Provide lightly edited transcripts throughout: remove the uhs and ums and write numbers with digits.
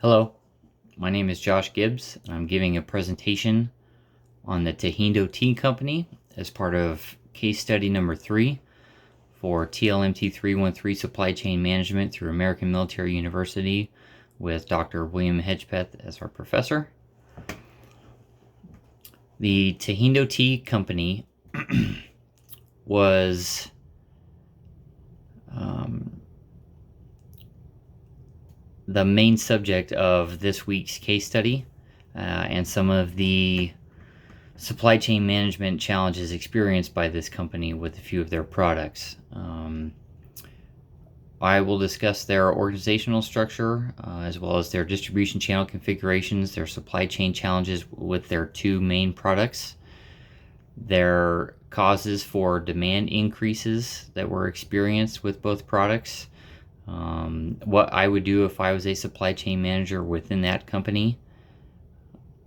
Hello, my name is Josh Gibbs, and I'm giving a presentation on the Tehindo Tea Company as part of case study number 3 for TLMT 313 Supply Chain Management through American Military University with Dr. William Hedgepeth as our professor. The Tehindo Tea Company was the main subject of this week's case study and some of the supply chain management challenges experienced by this company with a few of their products. I will discuss their organizational structure as well as their distribution channel configurations, their supply chain challenges with their two main products, their causes for demand increases that were experienced with both products, what I would do if I was a supply chain manager within that company,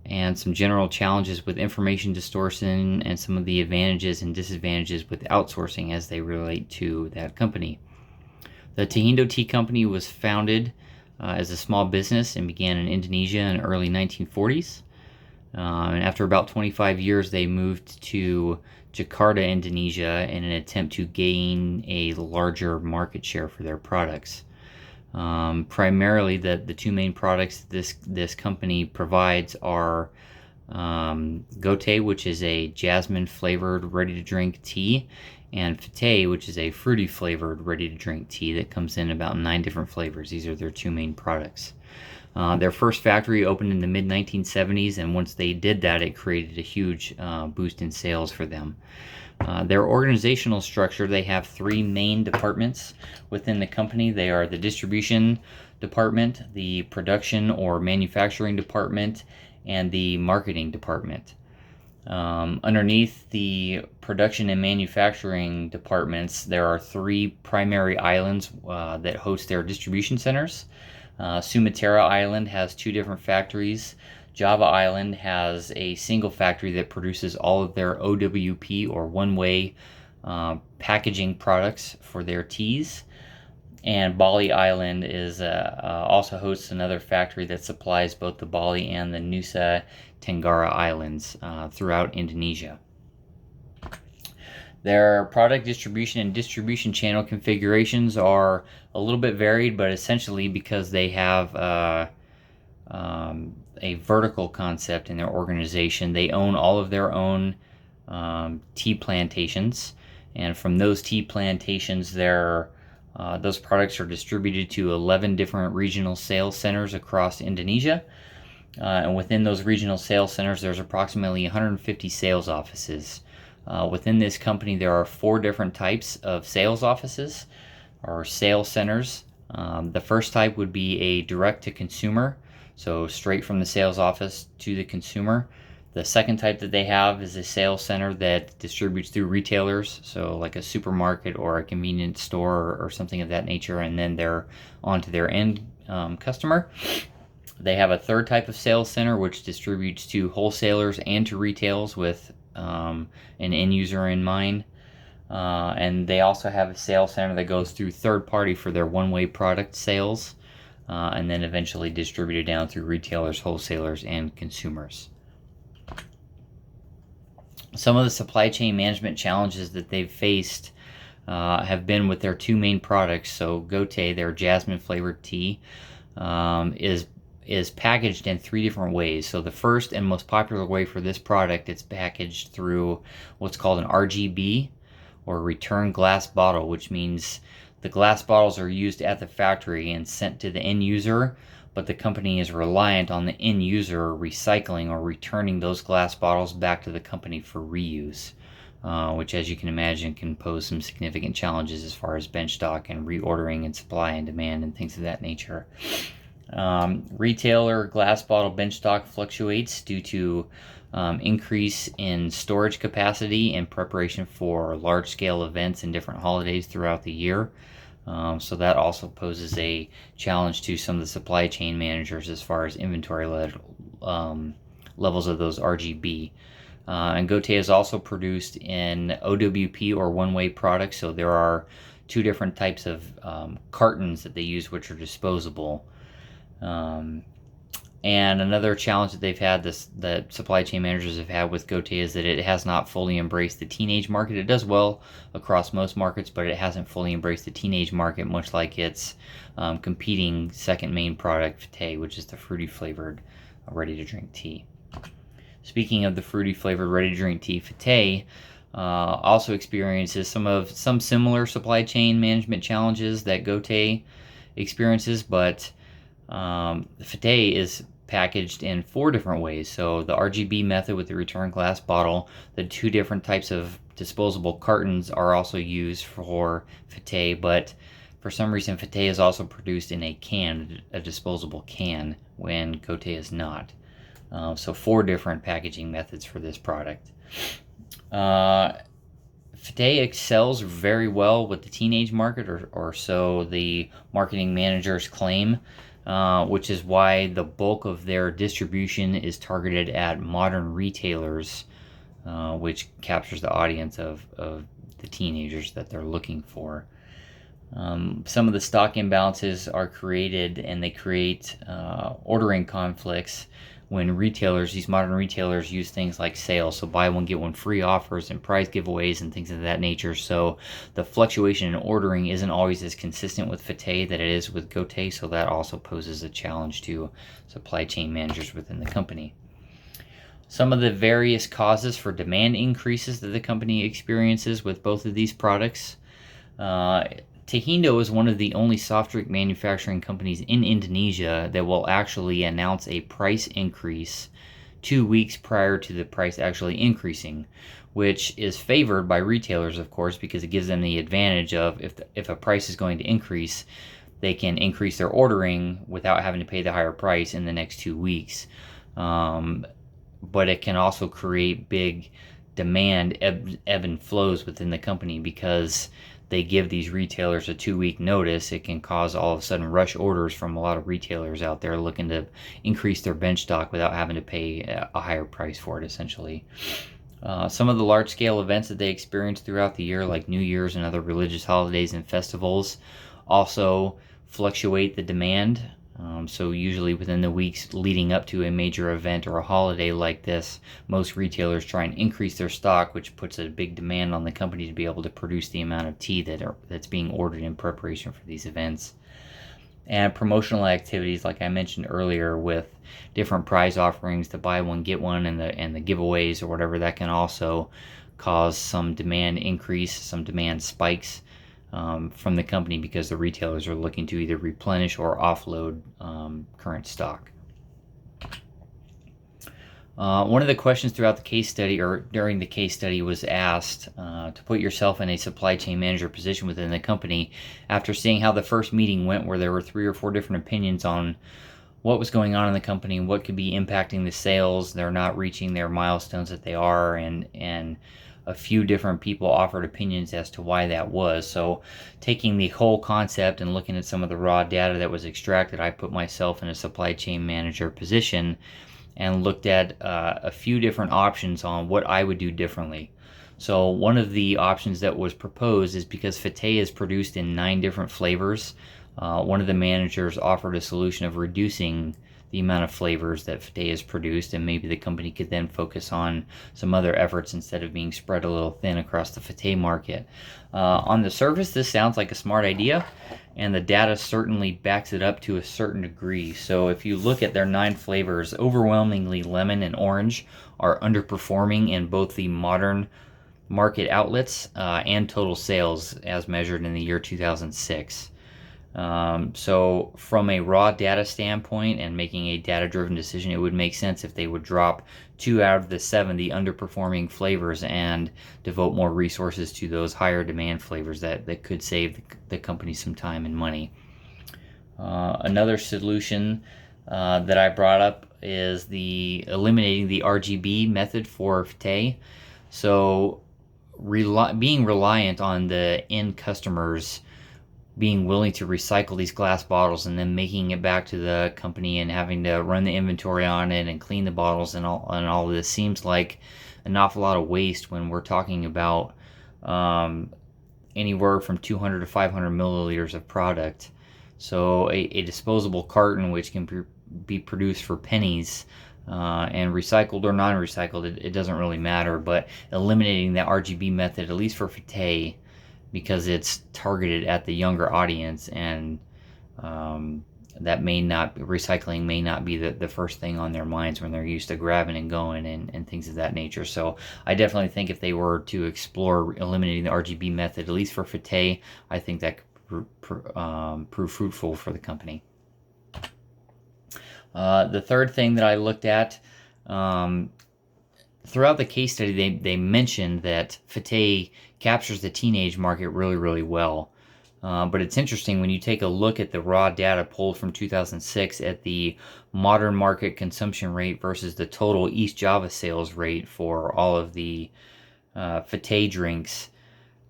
and some general challenges with information distortion and some of the advantages and disadvantages with outsourcing as they relate to that company. The Tehindo Tea Company was founded as a small business and began in Indonesia in the early 1940s. And after about 25 years, they moved to Jakarta, Indonesia, in an attempt to gain a larger market share for their products. Primarily, the two main products this company provides are Gote, which is a jasmine flavored ready-to-drink tea, and Fete, which is a fruity flavored ready-to-drink tea that comes in about 9 different flavors. These are their two main products. Their first factory opened in the mid-1970s, and once they did that, it created a huge boost in sales for them. Their organizational structure, they have 3 main departments within the company. They are the distribution department, the production or manufacturing department, and the marketing department. Underneath the production and manufacturing departments, there are 3 primary islands that host their distribution centers. Sumatra Island has 2 different factories. Java Island has a single factory that produces all of their OWP or one-way packaging products for their teas. And Bali Island is also hosts another factory that supplies both the Bali and the Nusa Tenggara Islands throughout Indonesia. Their product distribution and distribution channel configurations are a little bit varied, but essentially because they have a vertical concept in their organization, they own all of their own tea plantations, and from those tea plantations, those products are distributed to 11 different regional sales centers across Indonesia. And within those regional sales centers, there's approximately 150 sales offices. Within this company, there are 4 different types of sales offices or sales centers. The first type would be a direct-to-consumer, so straight from the sales office to the consumer. The second type that they have is a sales center that distributes through retailers, so like a supermarket or a convenience store or something of that nature, and then they're on to their end customer. They have a third type of sales center which distributes to wholesalers and to retails with an end user in mind. And they also have a sales center that goes through third party for their one-way product sales, and then eventually distributed down through retailers, wholesalers, and consumers. Some of the supply chain management challenges that they've faced have been with their 2 main products. So Gote, their jasmine flavored tea, is packaged in 3 different ways. So the first and most popular way for this product, it's packaged through what's called an RGB, or return glass bottle, which means the glass bottles are used at the factory and sent to the end user, but the company is reliant on the end user recycling or returning those glass bottles back to the company for reuse, which, as you can imagine, can pose some significant challenges as far as bench stock and reordering and supply and demand and things of that nature. Retailer glass bottle bench stock fluctuates due to increase in storage capacity in preparation for large-scale events and different holidays throughout the year. So that also poses a challenge to some of the supply chain managers as far as inventory levels of those RGB. And Gote is also produced in OWP or one-way products, so there are 2 different types of cartons that they use which are disposable. And another challenge that they've had, that supply chain managers have had with Gote, is that it has not fully embraced the teenage market. It does well across most markets, but it hasn't fully embraced the teenage market, much like its competing second main product, Fete, which is the fruity flavored ready-to-drink tea. Speaking of the fruity flavored ready-to-drink tea, Fete also experiences some similar supply chain management challenges that Gote experiences, but Fete is packaged in 4 different ways. So the RGB method with the return glass bottle, the 2 different types of disposable cartons are also used for Fete, but for some reason Fete is also produced in a can, a disposable can, when Gote is not. So 4 different packaging methods for this product. Fete excels very well with the teenage market, or so the marketing managers claim, which is why the bulk of their distribution is targeted at modern retailers, which captures the audience of the teenagers that they're looking for. Some of the stock imbalances are created, and they create ordering conflicts when these modern retailers, use things like sales, so buy one get one free offers and prize giveaways and things of that nature. So the fluctuation in ordering isn't always as consistent with Fete that it is with Gote, so that also poses a challenge to supply chain managers within the company. Some of the various causes for demand increases that the company experiences with both of these products. Tehindo is one of the only soft drink manufacturing companies in Indonesia that will actually announce a price increase 2 weeks prior to the price actually increasing, which is favored by retailers, of course, because it gives them the advantage of, if a price is going to increase, they can increase their ordering without having to pay the higher price in the next 2 weeks. But it can also create big demand ebb and flows within the company, because they give these retailers a 2-week notice. It can cause all of a sudden rush orders from a lot of retailers out there looking to increase their bench stock without having to pay a higher price for it, essentially. Some of the large-scale events that they experience throughout the year, like New Year's and other religious holidays and festivals, also fluctuate the demand. So usually within the weeks leading up to a major event or a holiday like this, most retailers try and increase their stock, which puts a big demand on the company to be able to produce the amount of tea that's being ordered in preparation for these events. And promotional activities, like I mentioned earlier, with different prize offerings, the buy one get one, and the giveaways or whatever, that can also cause some demand increase, some demand spikes from the company, because the retailers are looking to either replenish or offload current stock. One of the questions throughout the case study, or during the case study, was asked to put yourself in a supply chain manager position within the company after seeing how the first meeting went, where there were 3 or 4 different opinions on what was going on in the company and what could be impacting the sales. They're not reaching their milestones that they are, and a few different people offered opinions as to why that was. So taking the whole concept and looking at some of the raw data that was extracted, I put myself in a supply chain manager position and looked at a few different options on what I would do differently. So one of the options that was proposed is, because Fete is produced in 9 different flavors, one of the managers offered a solution of reducing the amount of flavors that Fete is produced, and maybe the company could then focus on some other efforts instead of being spread a little thin across the Fete market. On the surface, this sounds like a smart idea, and the data certainly backs it up to a certain degree. So if you look at their 9 flavors, overwhelmingly lemon and orange are underperforming in both the modern market outlets and total sales as measured in the year 2006. So from a raw data standpoint and making a data-driven decision, it would make sense if they would drop 2 out of the 7 underperforming flavors and devote more resources to those higher demand flavors that could save the company some time and money. Another solution that I brought up is eliminating the RGB method for Fete. So being reliant on the end customers being willing to recycle these glass bottles and then making it back to the company and having to run the inventory on it and clean the bottles and all of this seems like an awful lot of waste when we're talking about anywhere from 200 to 500 milliliters of product So a disposable carton, which can be produced for pennies, and recycled or non-recycled, it doesn't really matter, but eliminating the RGB method, at least for Fate, because it's targeted at the younger audience, and that recycling may not be the first thing on their minds when they're used to grabbing and going and things of that nature. So I definitely think if they were to explore eliminating the RGB method, at least for Fate, I think that could prove fruitful for the company. The third thing that I looked at, throughout the case study, they mentioned that Fate captures the teenage market really, really well. But it's interesting when you take a look at the raw data pulled from 2006 at the modern market consumption rate versus the total East Java sales rate for all of the Fate drinks.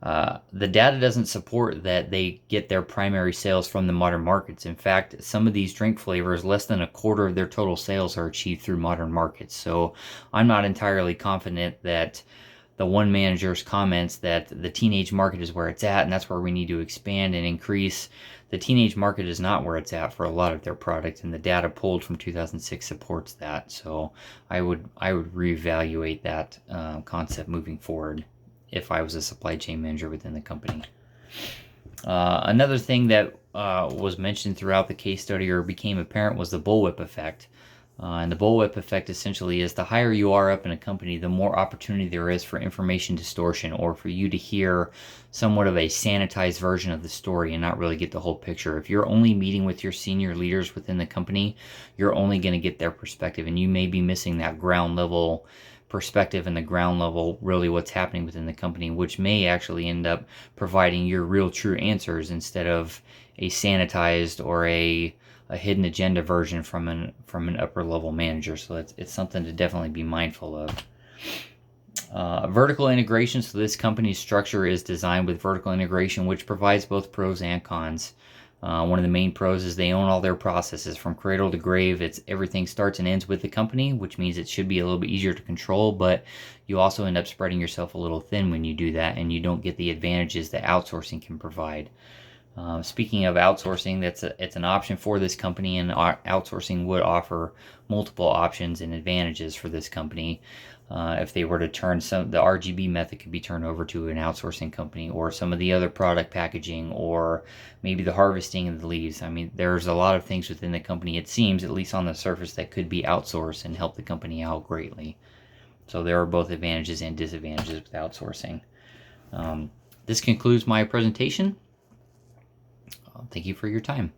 The data doesn't support that they get their primary sales from the modern markets. In fact, some of these drink flavors, less than a quarter of their total sales are achieved through modern markets. So I'm not entirely confident that the one manager's comments that the teenage market is where it's at and that's where we need to expand and increase. The teenage market is not where it's at for a lot of their products, and the data pulled from 2006 supports that. So I would reevaluate that concept moving forward if I was a supply chain manager within the company. Another thing that was mentioned throughout the case study or became apparent was the bullwhip effect. And the bullwhip effect essentially is the higher you are up in a company, the more opportunity there is for information distortion, or for you to hear somewhat of a sanitized version of the story and not really get the whole picture. If you're only meeting with your senior leaders within the company, you're only going to get their perspective, and you may be missing that ground level perspective and the ground level, really what's happening within the company, which may actually end up providing your real true answers instead of a sanitized or a hidden agenda version from an upper level manager. So it's something to definitely be mindful of. Vertical integration. So this company's structure is designed with vertical integration, which provides both pros and cons. One of the main pros is they own all their processes from cradle to grave. It's everything starts and ends with the company, which means it should be a little bit easier to control, but you also end up spreading yourself a little thin when you do that, and you don't get the advantages that outsourcing can provide. Speaking of outsourcing, it's an option for this company, and outsourcing would offer multiple options and advantages for this company. If they were to turn the RGB method could be turned over to an outsourcing company, or some of the other product packaging, or maybe the harvesting of the leaves. I mean, there's a lot of things within the company, it seems, at least on the surface, that could be outsourced and help the company out greatly. So there are both advantages and disadvantages with outsourcing. This concludes my presentation. Thank you for your time.